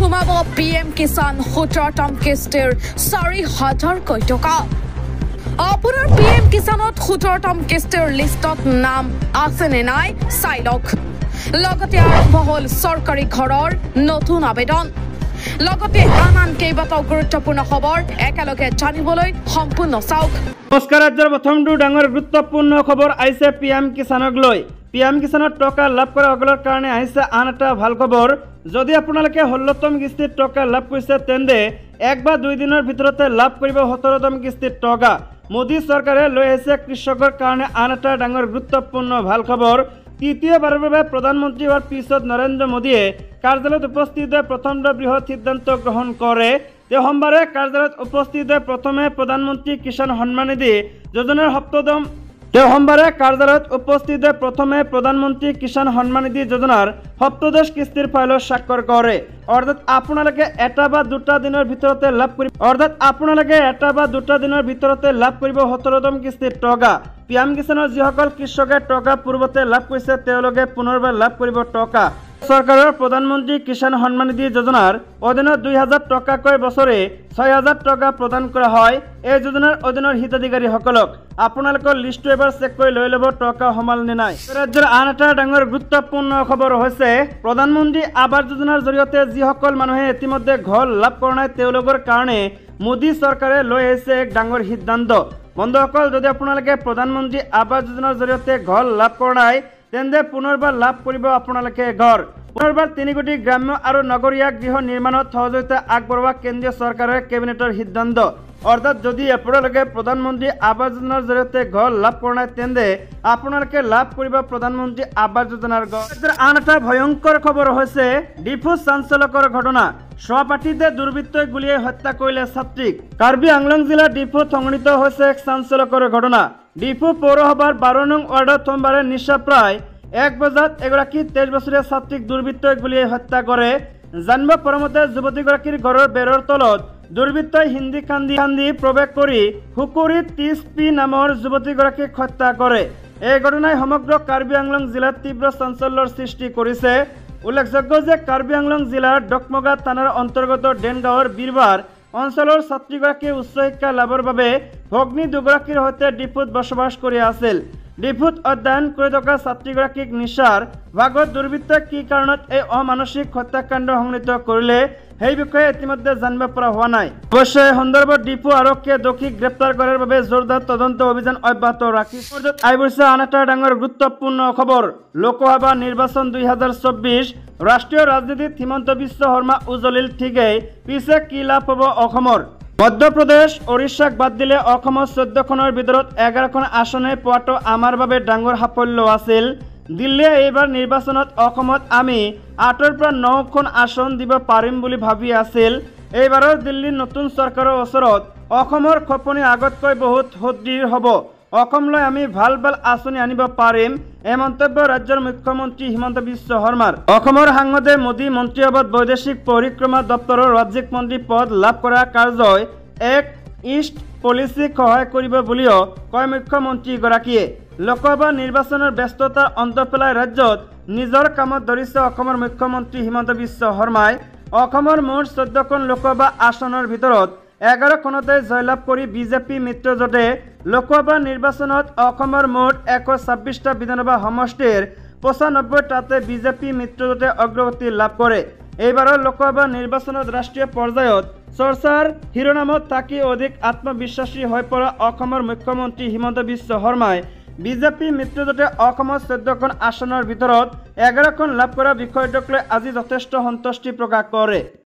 সোমাব PM কিষাণ 17তম কিস্তিৰ 4,000 কোটি টকা। আপোনাৰ PM কিষাণত 17তম কিস্তিৰ লিষ্টত নাম আছে নে নাই চাই লওক। লগতে আৰম্ভ হ'ল চৰকাৰী ঘৰৰ নতুন আবেদন। লগতে আন কেইবাটাও গুৰুত্বপূৰ্ণ খবৰ একেলগে জানিবলৈ সম্পূৰ্ণ চাওক। নমস্কাৰ, ৰাজ্যৰ প্ৰথমটো ডাঙৰ গুৰুত্বপূৰ্ণ খবৰ আহিছে PM কিষাণক লৈ। PM কিষাণত টকা লাভ কৰা সকলৰ কাৰণে আহিছে আন এটা ভাল খবৰ। যদি আপোনালোকে 16তম কিস্তিত টকা লাভ কৰিছে তেন্তে 1 বা 2 দিনৰ ভিতৰতে লাভ কৰিব 17তম কিস্তিত টকা। মোদী চৰকাৰে লৈ আহিছে কৃষকৰ কাৰণে আন এটা ডাঙৰ গুৰুত্বপূৰ্ণ ভাল খবৰ। তৃতীয়বাৰৰ বাবে প্ৰধানমন্ত্ৰী হোৱাৰ পিছত নৰেন্দ্ৰ মোদীয়ে কাৰ্যালয়ত উপস্থিত হৈ প্ৰথম বৃহৎ সিদ্ধান্ত গ্ৰহণ কৰে। তেওঁ সোমবাৰে কাৰ্যালয়ত উপস্থিত হৈ প্ৰথমে প্ৰধানমন্ত্ৰী কিষাণ সন্মান নিধি যোজনাৰ সপ্তদশ কিস্তিৰ ফাইলত স্বাক্ষৰ কৰে। অৰ্থাৎ আপোনালোকে এটা বা দুটা দিনৰ ভিতৰতে লাভ কৰিব 17তম কিস্তিৰ টকা। PM কিষাণৰ যিসকল কৃষকে টকা পূৰ্বতে লাভ কৰিছে তেওঁলোকে পুনৰবাৰ লাভ কৰিব টকা। চৰকাৰৰ প্ৰধানমন্ত্ৰী কিষাণ সন্মান নিধি যোজনাৰ অধীনত 2,000 টকাকৈ বছৰে 6,000 টকা প্ৰদান কৰা হয়। এই যোজনাৰ অধীনৰ হিতাধিকাৰীসকলক আপোনালোকৰ লিষ্টটো এবাৰ চেক কৰি লৈ ল'ব টকা সমাল নে নাই। ৰাজ্যৰ আন এটা ডাঙৰ গুৰুত্বপূৰ্ণ খবৰ হৈছে প্ৰধানমন্ত্ৰী আৱাস যোজনাৰ জৰিয়তে যিসকল মানুহে ইতিমধ্যে ঘৰ লাভ কৰা নাই তেওঁলোকৰ কাৰণে মোদী চৰকাৰে লৈ আহিছে এক ডাঙৰ সিদ্ধান্ত। বন্ধুসকল, যদি আপোনালোকে প্ৰধানমন্ত্ৰী আৱাস যোজনাৰ জৰিয়তে ঘৰ লাভ কৰা নাই তেন্তে পুনৰবাৰ লাভ কৰিব আপোনালোকে ঘৰ। পুনৰবাৰ 3 কোটি গ্ৰাম্য আৰু নগৰীয়া গৃহ নিৰ্মাণত সহযোগিতা আগবঢ়োৱা কেন্দ্ৰীয় চৰকাৰৰ কেবিনেটৰ সিদ্ধান্ত। অৰ্থাৎ যদি আপোনালোকে প্ৰধানমন্ত্ৰী আৱাস যোজনাৰ জৰিয়তে ঘৰ লাভ কৰা নাই তেন্তে আপোনালোকে লাভ কৰিব প্ৰধানমন্ত্ৰী আৱাস যোজনাৰ ঘৰ। আন এটা ভয়ংকৰ খবৰ হৈছে ডিফু চাঞ্চলকৰ ঘটনা। সহপাঠীতে দুৰ্বৃত্তই গুলীয়াই হত্যা কৰিলে ছাত্ৰীক। কাৰ্বি আংলং জিলাৰ ডিফুত সংঘটিত হৈছে এক চাঞ্চলকৰ ঘটনা। ডিফু পৌৰসভাৰ 12 নং ৱাৰ্ডত সোমবাৰে নিশা প্ৰায় 1 বজাত এগৰাকী 23 বছৰীয়া ছাত্ৰীক দুৰ্বৃত্তই গুলীয়াই হত্যা কৰে। জানিব পৰা মতে যুৱতীগৰাকীৰ ঘৰৰ বেৰৰ তলত দুৰ্বৃত্তই হিন্দী কান্দি প্ৰৱেশ কৰি হুকুৰী 30P নামৰ যুৱতীগৰাকীক হত্যা কৰে। এই ঘটনাই সমগ্ৰ কাৰ্বি আংলং জিলাত তীব্ৰ চাঞ্চল্যৰ সৃষ্টি কৰিছে। উল্লেখযোগ্য যে কাৰ্বি আংলং জিলাৰ ডকমগা থানাৰ অন্তৰ্গত ডেনগাঁৱৰ বীৰবাৰ অঞ্চলৰ ছাত্ৰীগৰাকীয়ে উচ্চ শিক্ষা লাভৰ বাবে ভগ্নী দুগৰাকীৰ সৈতে ডিফুত বসবাস কৰি আছিল। ডিফুত অধ্যয়ন কৰি থকা ছাত্ৰীগৰাকীক নিশাৰ ভাগত দুৰ্বৃত্তই কি কাৰণত এই অমানসিক হত্যাকাণ্ড সংঘটিত কৰিলে সেই বিষয়ে ইতিমধ্যে জানিব পৰা হোৱা নাই। অৱশ্যে এই সন্দৰ্ভত ডিফু আৰক্ষীয়ে দোষীক গ্ৰেপ্তাৰ কৰাৰ বাবে জোৰদাৰ তদন্ত অভিযান অব্যাহত ৰাখিছে। আহিছে আন এটা ডাঙৰ গুৰুত্বপূৰ্ণ খবৰ। লোকসভা নিৰ্বাচন 2024 ৰাষ্ট্ৰীয় ৰাজনীতিত হিমন্ত বিশ্ব শৰ্মা উজলিল ঠিকেই, পিছে কি লাভ হ'ব অসমৰ? মধ্যপ্ৰদেশ উৰিষ্যাক বাদ দিলে অসমৰ 14খনৰ ভিতৰত 11খন আসনে পোৱাটো আমাৰ বাবে ডাঙৰ সাফল্য আছিল। দিল্লীয়ে এইবাৰ নিৰ্বাচনত অসমত আমি 8ৰ পৰা 9খন আসন দিব পাৰিম বুলি ভাবি আছিল। এইবাৰৰ দিল্লীৰ নতুন চৰকাৰৰ ওচৰত অসমৰ খপনি আগতকৈ বহুত সুদৃঢ় হ'ব। অসমলৈ আমি ভাল আঁচনি আনিব পাৰিম, এই মন্তব্য ৰাজ্যৰ মুখ্যমন্ত্ৰী হিমন্ত বিশ্ব শৰ্মাৰ। অসমৰ সাংসদে মোদী মন্ত্ৰীসভাত বৈদেশিক পৰিক্ৰমা দপ্তৰৰ ৰাজ্যিক মন্ত্ৰী পদ লাভ কৰা কাৰ্যই এক্ট ইষ্ট পলিচিক সহায় কৰিব বুলিও কয় মুখ্যমন্ত্ৰীগৰাকীয়ে। লোকসভা নিৰ্বাচনৰ ব্যস্ততাৰ অন্ত পেলাই ৰাজ্যত নিজৰ কামত ধৰিছে অসমৰ মুখ্যমন্ত্ৰী হিমন্ত বিশ্ব শৰ্মাই। অসমৰ মুঠ 14খন লোকসভা আসনৰ ভিতৰত 11খনতে জয়লাভ কৰি বিজেপি মিত্ৰজোঁটে লোকসভা নিৰ্বাচনত অসমৰ মুঠ 126টা বিধানসভা সমষ্টিৰ 95টাতে বিজেপি মিত্ৰজোঁটে অগ্ৰগতি লাভ কৰে। এইবাৰৰ লোকসভা নিৰ্বাচনত ৰাষ্ট্ৰীয় পৰ্যায়ত চৰ্চাৰ শিৰোনামত থাকি অধিক আত্মবিশ্বাসী হৈ পৰা অসমৰ মুখ্যমন্ত্ৰী হিমন্ত বিশ্ব শৰ্মাই বিজেপি মিত্ৰজোঁটে অসমৰ 14খন আসনৰ ভিতৰত 11খন লাভ কৰা বিষয়টোক লৈ আজি যথেষ্ট সন্তুষ্টি প্ৰকাশ কৰে।